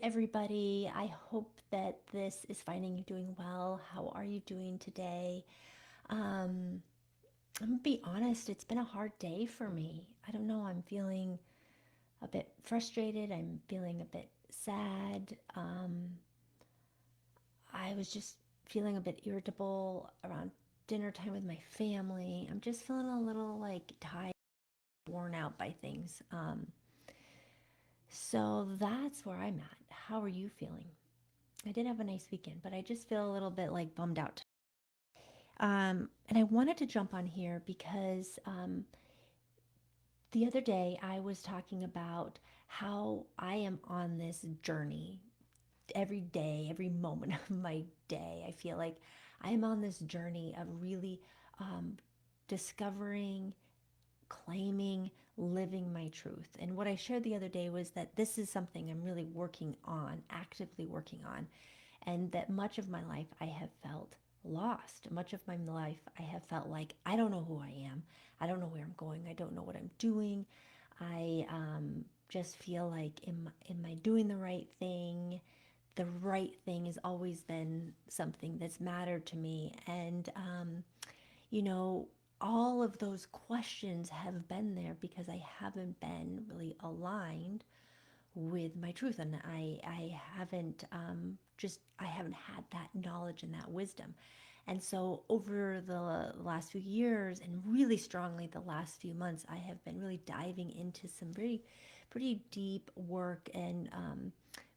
everybody. I hope that this is finding you doing well. How are you doing today? Um, I'm gonna be honest, it's been a hard day for me. I don't know, I'm feeling a bit frustrated. I'm feeling a bit sad. I was just feeling a bit irritable around dinner time with my family. I'm just feeling a little like tired, worn out by things. So that's where I'm at. How are you feeling? I did have a nice weekend, but I just feel a little bit like bummed out. And I wanted to jump on here because the other day I was talking about how I am on this journey every day, every moment of my day. I feel like I am on this journey of really um, discovering, claiming, living my truth. And what I shared the other day was that this is something I'm really working on, actively working on, and that much of my life I have felt lost. Much of my life I have felt like I don't know who I am. I don't know where I'm going. I don't know what I'm doing. I just feel like, am I doing the right thing? The right thing has always been something that's mattered to me. And, you know, all of those questions have been there because I haven't been really aligned with my truth, and I haven't I haven't had that knowledge and that wisdom. And so over the last few years, and really strongly the last few months, I have been really diving into some very pretty deep work, and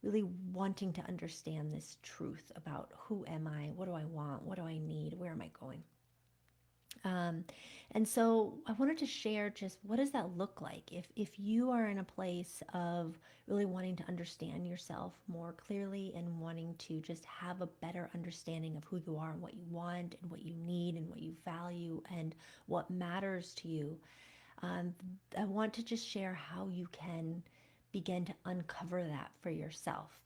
really wanting to understand this truth about who am I, what do I want, what do I need, where am I going. Um, and so I wanted to share just what does that look like if you are in a place of really wanting to understand yourself more clearly and wanting to just have a better understanding of who you are and what you want and what you need and what you value and what matters to you. Um, I want to just share how you can begin to uncover that for yourself.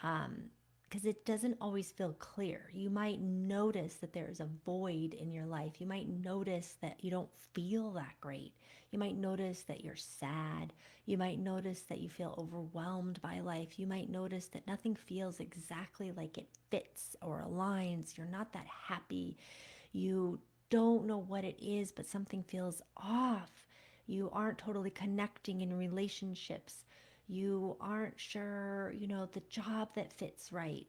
Um, because it doesn't always feel clear. You might notice that there's a void in your life. You might notice that you don't feel that great. You might notice that you're sad. You might notice that you feel overwhelmed by life. You might notice that nothing feels exactly like it fits or aligns. You're not that happy. You don't know what it is, but something feels off. You aren't totally connecting in relationships. You aren't sure, the job that fits right.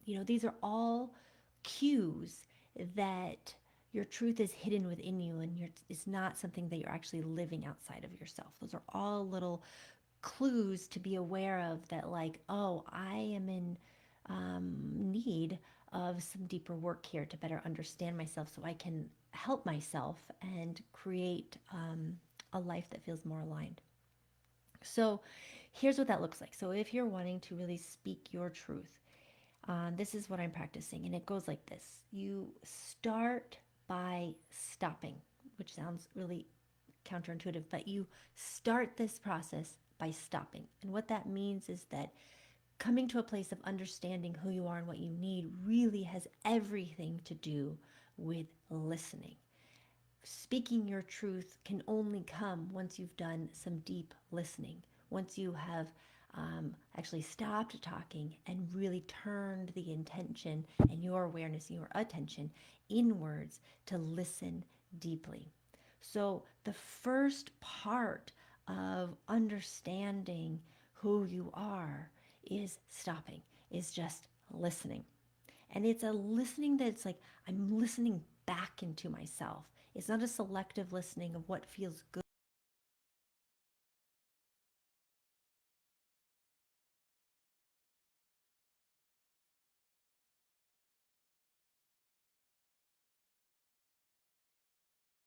These are all cues that your truth is hidden within you, and it's not something that you're actually living outside of yourself. Those are all little clues to be aware of, that like, oh, I am in need of some deeper work here to better understand myself so I can help myself and create a life that feels more aligned. So here's what that looks like. So if you're wanting to really speak your truth, this is what I'm practicing, and it goes like this. You start by stopping, which sounds really counterintuitive, but you start this process by stopping. And what that means is that coming to a place of understanding who you are and what you need really has everything to do with listening. Speaking your truth can only come once you've done some deep listening, once you have actually stopped talking and really turned the intention and your awareness, your attention inwards to listen deeply. So, the first part of understanding who you are is stopping, is just listening. And it's a listening that's like, I'm listening back into myself. It's not a selective listening of what feels good.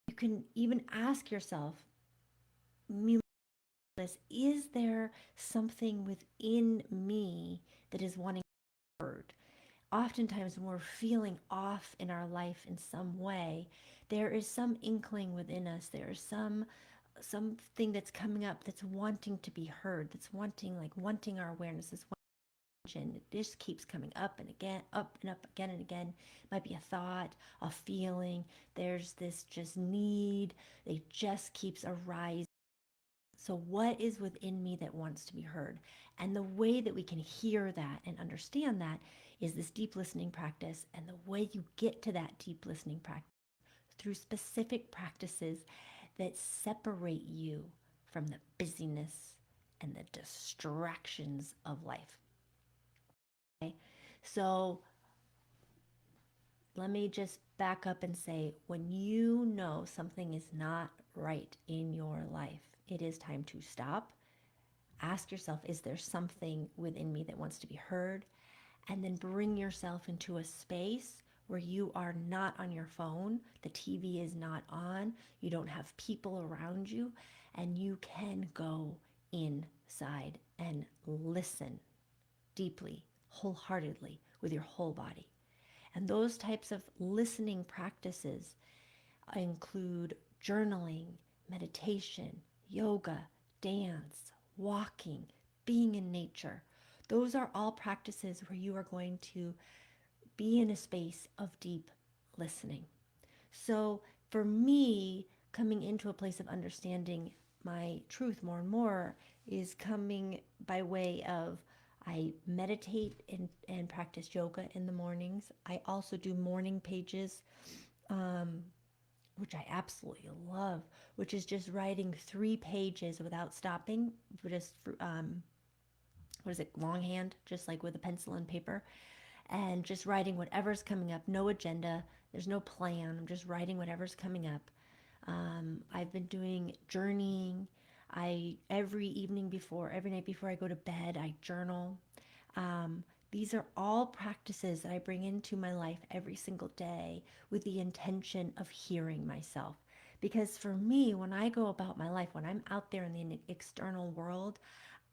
You can even ask yourself, is there something within me that is wanting to be heard? Oftentimes, when we're feeling off in our life in some way, there is some inkling within us. There is something that's coming up that's wanting to be heard, that's wanting our awareness, this attention. It just keeps coming up and again, up and up, again and again. It might be a thought, a feeling. There's this just need. It just keeps arising. So, what is within me that wants to be heard? And the way that we can hear that and understand that is this deep listening practice. And the way you get to that deep listening practice through specific practices that separate you from the busyness and the distractions of life. Okay? So, let me just back up and say when you know something is not right in your life, it is time to stop. Ask yourself, is there something within me that wants to be heard? And then bring yourself into a space where you are not on your phone, the TV is not on, you don't have people around you, and you can go inside and listen deeply, wholeheartedly, with your whole body. And those types of listening practices include journaling, meditation, yoga, dance, walking, being in nature. Those are all practices where you are going to be in a space of deep listening. So for me, coming into a place of understanding my truth more and more is coming by way of I meditate and practice yoga in the mornings. I also do morning pages, um, which I absolutely love, which is just writing 3 pages without stopping, just what is it, longhand, just like with a pencil and paper, and just writing whatever's coming up. No agenda. There's no plan. I'm just writing whatever's coming up. I've been doing journeying. I every night before I go to bed, I journal. Um, these are all practices that I bring into my life every single day with the intention of hearing myself. Because for me, when I go about my life, when I'm out there in the external world,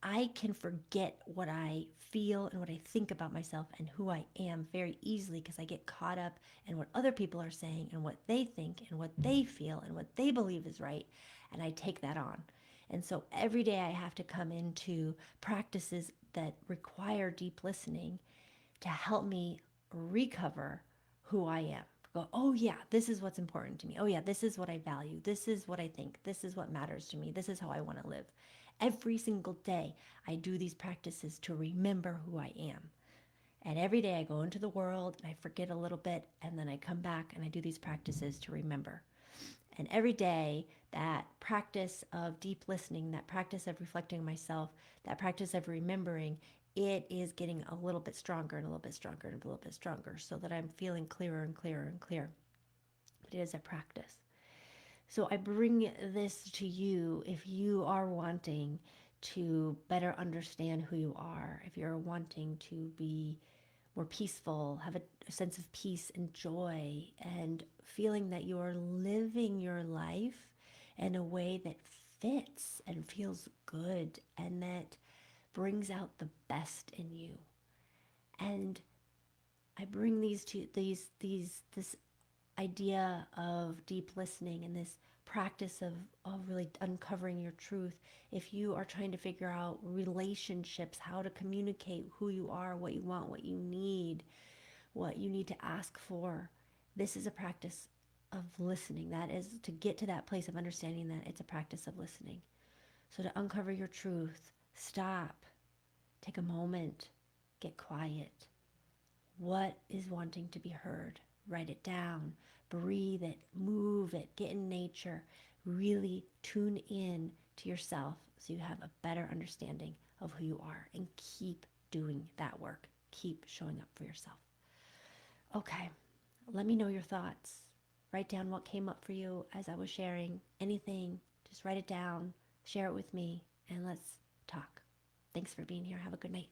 I can forget what I feel and what I think about myself and who I am very easily because I get caught up in what other people are saying and what they think and what they feel and what they believe is right. And I take that on. And so every day I have to come into practices that require deep listening to help me recover who I am. Go, oh yeah, this is what's important to me. Oh yeah, this is what I value. This is what I think. This is what matters to me. This is how I want to live. Every single day, I do these practices to remember who I am. And every day I go into the world and I forget a little bit, and then I come back and I do these practices to remember. And every day, that practice of deep listening, that practice of reflecting on myself, that practice of remembering, it is getting a little bit stronger and a little bit stronger and a little bit stronger so that I'm feeling clearer and clearer and clearer. It is a practice. So I bring this to you if you are wanting to better understand who you are, if you're wanting to be more peaceful, have a sense of peace and joy, and feeling that you are living your life in a way that fits and feels good and that brings out the best in you. And I bring this idea of deep listening and this practice of really uncovering your truth. If you are trying to figure out relationships, how to communicate who you are, what you want, what you need to ask for, this is a practice of listening. That is to get to that place of understanding that it's a practice of listening. So to uncover your truth, stop, take a moment, get quiet. What is wanting to be heard? Write it down, breathe it, move it, get in nature. Really tune in to yourself so you have a better understanding of who you are and keep doing that work. Keep showing up for yourself. Okay, let me know your thoughts. Write down what came up for you as I was sharing. Anything, just write it down, share it with me, and let's talk. Thanks for being here. Have a good night.